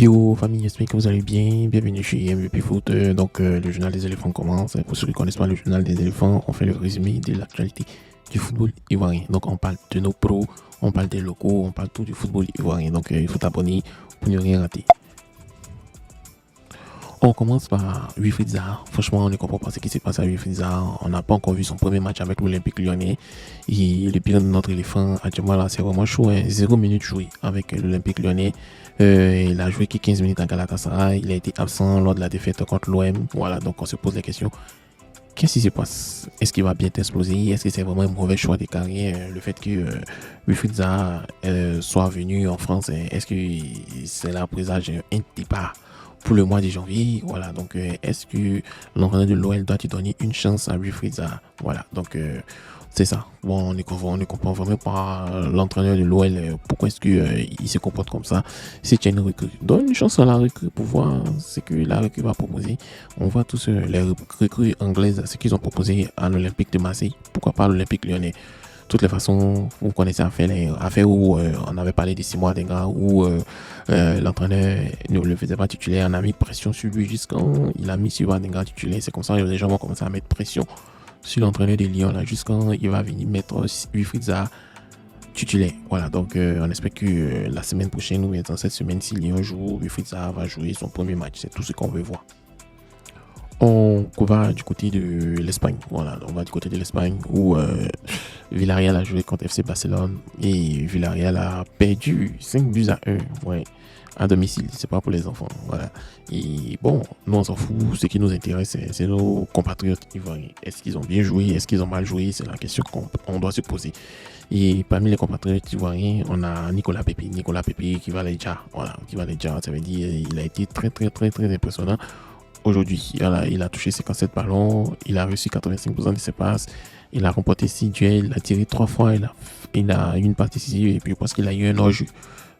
Yo famille, j'espère que vous allez bien. Bienvenue chez MVP Foot. Le journal des éléphants commence. Pour ceux qui ne connaissent pas le journal des éléphants, on fait le résumé de l'actualité du football ivoirien. Donc on parle de nos pros, on parle des locaux, on parle tout du football ivoirien. Il faut t'abonner pour ne rien rater. On commence par Wilfried Zaha. Franchement, on ne comprend pas ce qui s'est passé à Wilfried Zaha. On n'a pas encore vu son premier match avec l'Olympique Lyonnais. Et le bilan de notre éléphant, actuellement là, c'est vraiment chaud. 0 minutes jouées avec l'Olympique Lyonnais. Il a joué que 15 minutes à Galatasaray. Il a été absent lors de la défaite contre l'OM. Voilà, donc on se pose la question. Qu'est-ce qui se passe? Est-ce qu'il va bien exploser? Est-ce que c'est vraiment un mauvais choix de carrière? Le fait que Wilfried Zaha soit venu en France, est-ce que c'est là présage un départ pour le mois de janvier? Voilà, donc est-ce que l'entraîneur de l'OL doit te donner une chance à Wilfried Zaha? Voilà, donc c'est ça. Bon, on ne comprend vraiment pas l'entraîneur de l'OL. Pourquoi est-ce qu'il se comporte comme ça? Si tu as une recrue, donne une chance à la recrue pour voir ce que la recrue va proposer. On voit tous les recrues anglaises, ce qu'ils ont proposé à l'Olympique de Marseille. Pourquoi pas l'Olympique Lyonnais? De toutes les façons, vous connaissez affaire où on avait parlé de 6 mois d'un gars où l'entraîneur ne le faisait pas titulaire. On a mis pression sur lui jusqu'à il a mis 6 mois d'un gars titulaire. C'est comme ça que les gens vont commencer à mettre pression sur l'entraîneur de Lyon là jusqu'à il va venir mettre Wilfried Zaha titulaire. Voilà, donc on espère que la semaine prochaine ou dans cette semaine, si Lyon joue, Wilfried Zaha va jouer son premier match. C'est tout ce qu'on veut voir. On va du côté de l'Espagne. Voilà, on va du côté de l'Espagne où Villarreal a joué contre FC Barcelone et Villarreal a perdu 5-1. Ouais, à domicile. C'est pas pour les enfants. Voilà. Et bon, nous on s'en fout. Ce qui nous intéresse, c'est nos compatriotes ivoiriens. Est-ce qu'ils ont bien joué? Est-ce qu'ils ont mal joué? C'est la question qu'on doit se poser. Et parmi les compatriotes ivoiriens, on a Nicolas Pepe. Nicolas Pepe qui va les déjà. Voilà, qui va les déjà. Ça veut dire il a été très impressionnant. Aujourd'hui, il a touché 57 ballons, il a reçu 85% de ses passes, il a remporté 6 duels, il a tiré 3 fois, il a eu une partie décisive et puis parce qu'il a eu un hors-jeu.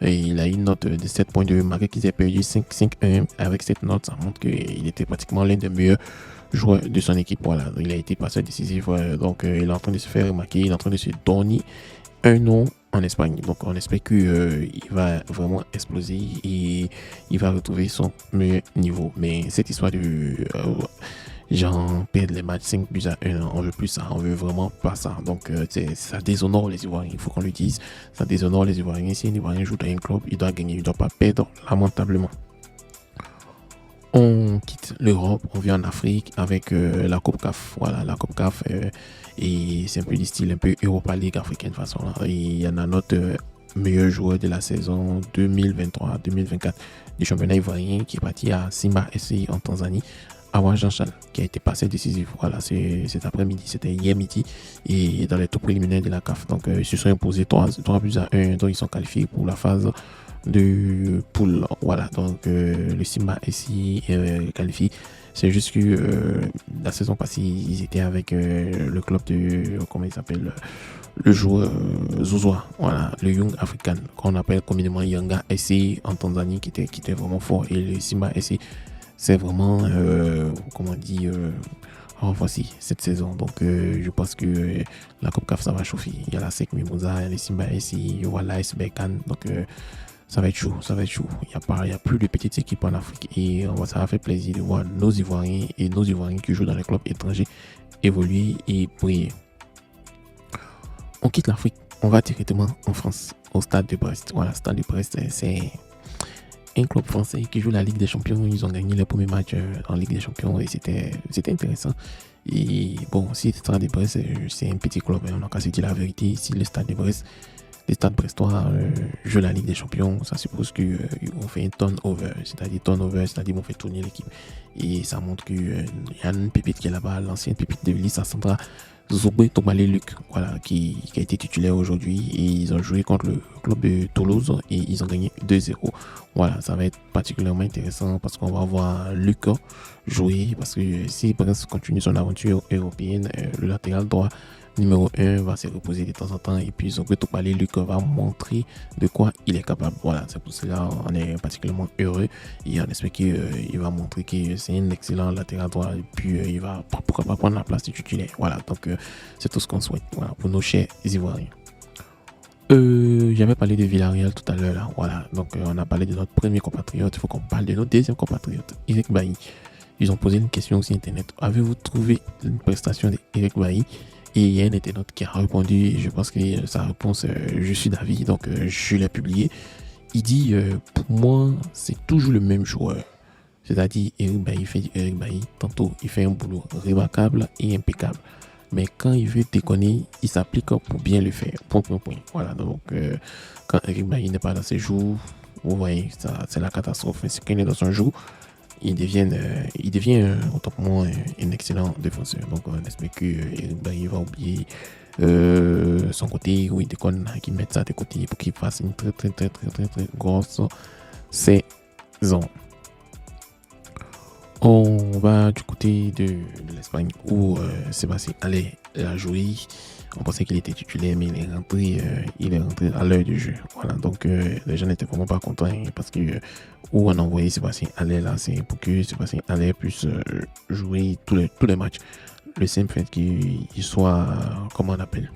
Et il a eu une note de 7.2, malgré qu'il ait perdu 5-1. Avec cette note, ça montre qu'il était pratiquement l'un des meilleurs joueurs de son équipe. Voilà, il a été passeur décisif, donc il est en train de se faire remarquer, il est en train de se donner un nom en Espagne. Donc on espère qu'il va vraiment exploser et il va retrouver son meilleur niveau. Mais cette histoire de genre perdre les matchs 5-1, on veut plus ça, on veut vraiment pas ça. Donc ça déshonore les Ivoiriens, il faut qu'on le dise. Ça déshonore les Ivoiriens. Si un Ivoirien joue dans un club, il doit gagner, il ne doit pas perdre lamentablement. On quitte l'Europe, on vient en Afrique avec la Coupe CAF. Voilà, la Coupe CAF, et c'est un peu du style un peu Europa League africaine façon. Là. Et il y en a notre meilleur joueur de la saison 2023-2024 du championnat ivoirien qui est parti à Simba SC en Tanzanie. Avant Jean-Charles, qui a été passé décisif. Voilà, c'est cet après-midi, c'était hier midi, et dans les tours préliminaires de la CAF. Donc, ils se sont imposés 3-1, donc ils sont qualifiés pour la phase de poule. Voilà, donc le Simba ici qualifié. C'est juste que la saison passée, ils étaient avec le club de, comment il s'appelle, le joueur Zouzoua, voilà, le Young African, qu'on appelle communément Yanga SC en Tanzanie, qui était vraiment fort. Et le Simba SC, c'est vraiment, comment on dit, voici cette saison. Donc, je pense que la Coupe CAF, ça va chauffer. Il y a la SEC Mimosa, il y a les Simba SC, il y aura l'AS Berkane. Donc, ça va être chaud, ça va être chaud. Il y a plus de petites équipes en Afrique et ça va faire plaisir de voir nos Ivoiriens et nos Ivoiriens qui jouent dans les clubs étrangers évoluer et briller. On quitte l'Afrique, on va directement en France, au Stade de Brest. Voilà, Stade de Brest, c'est un club français qui joue la Ligue des Champions. Ils ont gagné le premier match en Ligue des Champions et c'était intéressant. Et bon, si le Stade de Brest, c'est un petit club, on n'a qu'à se dire la vérité. Si le Stade de Brest, les stades brestois jouent la Ligue des Champions, ça suppose qu'on fait un turnover, c'est-à-dire on fait tourner l'équipe. Et ça montre qu'il y a une pépite qui est là-bas, l'ancienne pépite de Lissa Sandra, Zobé Tomalé Luc, voilà, qui a été titulaire aujourd'hui. Et ils ont joué contre le club de Toulouse et ils ont gagné 2-0. Voilà, ça va être particulièrement intéressant parce qu'on va voir Luc jouer. Parce que si Brest continue son aventure européenne, le latéral droit numéro 1 va se reposer de temps en temps et puis Zobé Tomalé Luc va montrer de quoi il est capable. Voilà, c'est pour cela on est particulièrement heureux et on espère qu'il va montrer que c'est un excellent latéral droit et puis il va pourquoi pas prendre la place du titulaire. Voilà, donc c'est tout ce qu'on souhaite, voilà, pour nos chers Ivoiriens. J'avais parlé de Villarreal tout à l'heure, là. Voilà. Donc, on a parlé de notre premier compatriote. Il faut qu'on parle de notre deuxième compatriote, Eric Bailly. Ils ont posé une question sur Internet. Avez-vous trouvé une prestation d'Eric Bailly? Et il y a un internaute qui a répondu. Et je pense que sa réponse, je suis d'avis. Donc, je l'ai publié. Il dit, pour moi, c'est toujours le même joueur. C'est-à-dire, Eric Bailly fait du Eric Bailly. Tantôt, il fait un boulot remarquable et impeccable. Mais quand il veut déconner, il s'applique pour bien le faire. Point. Voilà, donc quand Eric Bailly n'est pas dans ses jours, vous voyez, ça, c'est la catastrophe. Si quand il est dans son jour, il devient autant pour moi un excellent défenseur. Donc on espère que Eric Bailly va oublier son côté où il déconne, qu'il mette ça de côté pour qu'il fasse une très grosse saison. On va du côté de l'Espagne où Sébastien Haller a joué. On pensait qu'il était titulaire, mais il est rentré à l'heure du jeu. Voilà, donc les gens n'étaient vraiment pas contents parce que où on a envoyé Sébastien Haller là, c'est pour que Sébastien Haller puisse jouer tous les matchs. Le simple fait qu'il soit, comment on appelle,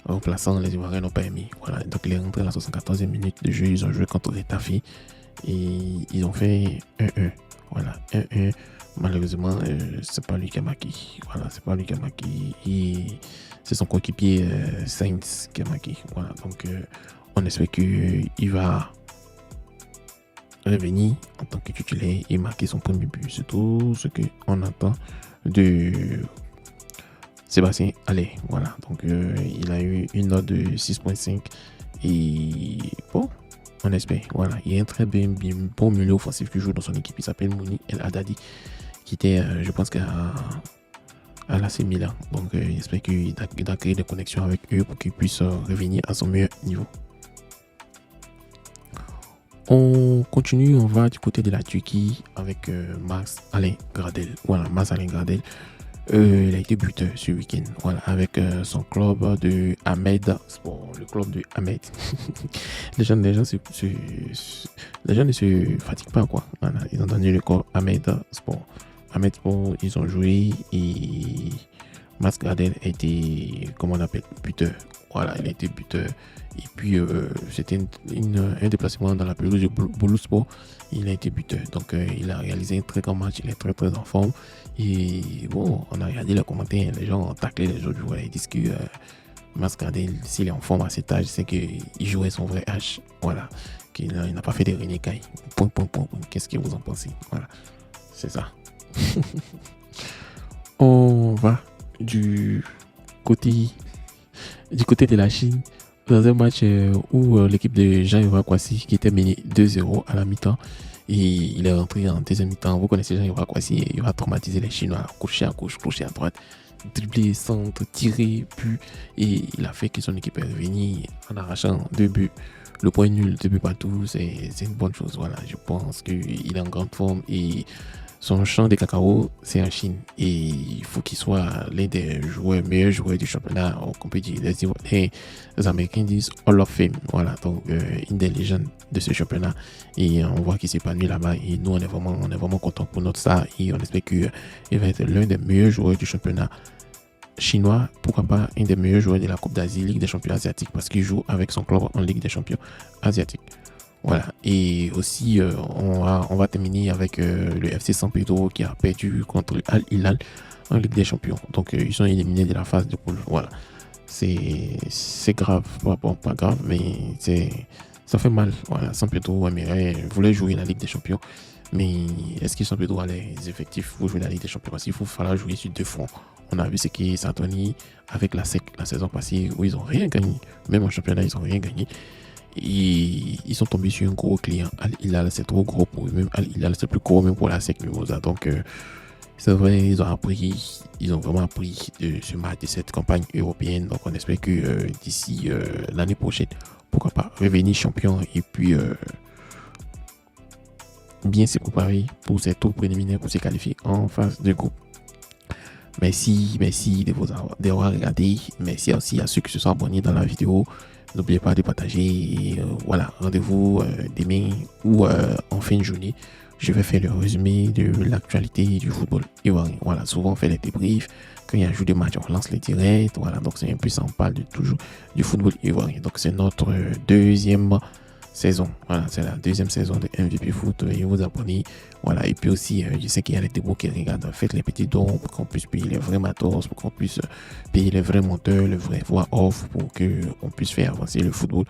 remplaçant, les Ivoiriens n'ont pas aimé. Voilà, donc il est rentré à la 74e minute de jeu. Ils ont joué contre les Tafi et ils ont fait 1-1. Voilà, 1-1. Malheureusement, c'est pas lui qui a marqué. Voilà, c'est pas lui qui a marqué. Et c'est son coéquipier Sainz qui a marqué. Voilà, donc on espère qu'il va revenir en tant que titulaire et marquer son premier but. C'est tout ce qu'on attend de Sébastien Haller. Voilà, donc il a eu une note de 6.5 et bon. On espère. Voilà, il y a un très bon milieu offensif qui joue dans son équipe. Il s'appelle Mouni El Haddadi, qui était, je pense, à l'AC Milan. Donc, j'espère qu'il a créé des connexions avec eux pour qu'il puisse revenir à son meilleur niveau. On continue, on va du côté de la Turquie avec Max Alain Gradel. Voilà, Max Alain Gradel. Il a été buteur ce week-end, voilà, avec son club de Ahmed Sport, le club de Ahmed. les gens ne se fatiguent pas, quoi. Voilà, ils ont donné le corps Ahmed Sport. Ahmed Sport, ils ont joué et Max Gradel a été, comment on appelle, buteur. Voilà, il a été buteur. Et puis, c'était un déplacement dans la pelouse de Boluspor. Il a été buteur. Donc, il a réalisé un très grand match. Il est très en forme. Et bon, on a regardé les commentaires. Les gens ont taclé les autres joueurs. Ils disent que Max Gradel, s'il est en forme à cet âge, c'est qu'il jouait son vrai âge. Voilà. Qu'il n'a pas fait de renécailles. Point. Qu'est-ce que vous en pensez? Voilà. C'est ça. On va du côté de la Chine dans un match où l'équipe de Jean-Yves Kwasi, qui était mené 2-0 à la mi-temps, et il est rentré en deuxième mi-temps. Vous connaissez Jean-Yves Kwasi, il va traumatiser les Chinois, coucher à gauche, coucher à droite, dribbler, centre, tirer, but, et il a fait que son équipe est revenue en arrachant 2 buts. Le point nul, 2 buts partout, c'est une bonne chose. Voilà, je pense qu'il est en grande forme et son champ de cacao, c'est en Chine. Et il faut qu'il soit l'un des meilleurs joueurs du championnat. On peut dire, les Américains disent Hall of Fame. Voilà, donc une des légendes de ce championnat. Et on voit qu'il s'épanouit là-bas. Et nous, on est vraiment contents pour notre star. Et on espère qu'il va être l'un des meilleurs joueurs du championnat chinois. Pourquoi pas un des meilleurs joueurs de la Coupe d'Asie, Ligue des champions asiatiques, parce qu'il joue avec son club en Ligue des champions asiatiques. Voilà, et aussi on va terminer avec le FC San Pedro qui a perdu contre Al Hilal en Ligue des Champions. Donc ils sont éliminés de la phase de poule. Voilà, c'est grave, pas grave, mais ça fait mal. Voilà, San Pedro voulait jouer la Ligue des Champions, mais est-ce que San Pedro a les effectifs pour jouer la Ligue des Champions? Parce qu'il falloir jouer sur 2 fronts. On a vu ce qui est Saint-Denis avec la SEC la saison passée où ils n'ont rien gagné. Même en championnat, ils n'ont rien gagné. Et ils sont tombés sur un gros client. Al Hilal, c'est trop gros pour eux. Même Al Hilal, c'est plus gros même pour la SEC Mimosa. Donc, c'est vrai, ils ont vraiment appris de ce match, de cette campagne européenne. Donc, on espère que d'ici l'année prochaine, pourquoi pas revenir champion et puis bien se préparer pour ces tours préliminaires pour se qualifier en phase de groupe. Merci de vous avoir regardé. Merci aussi à ceux qui se sont abonnés dans la vidéo. N'oubliez pas de partager. Et, voilà, rendez-vous demain ou en fin de journée. Je vais faire le résumé de l'actualité du football ivoirien. Voilà, souvent on fait les débriefs. Quand il y a un jour de match, on lance les directs. Voilà, donc c'est un peu ça, on parle de toujours du football ivoirien. Donc c'est notre deuxième saison. Voilà, c'est la deuxième saison de MVP Foot. Et vous abonnez. Voilà, et puis aussi, je sais qu'il y a les débats qui regardent. Faites les petits dons pour qu'on puisse payer les vrais matos, pour qu'on puisse payer les vrais monteurs, les vrais voix off, pour qu'on puisse faire avancer le football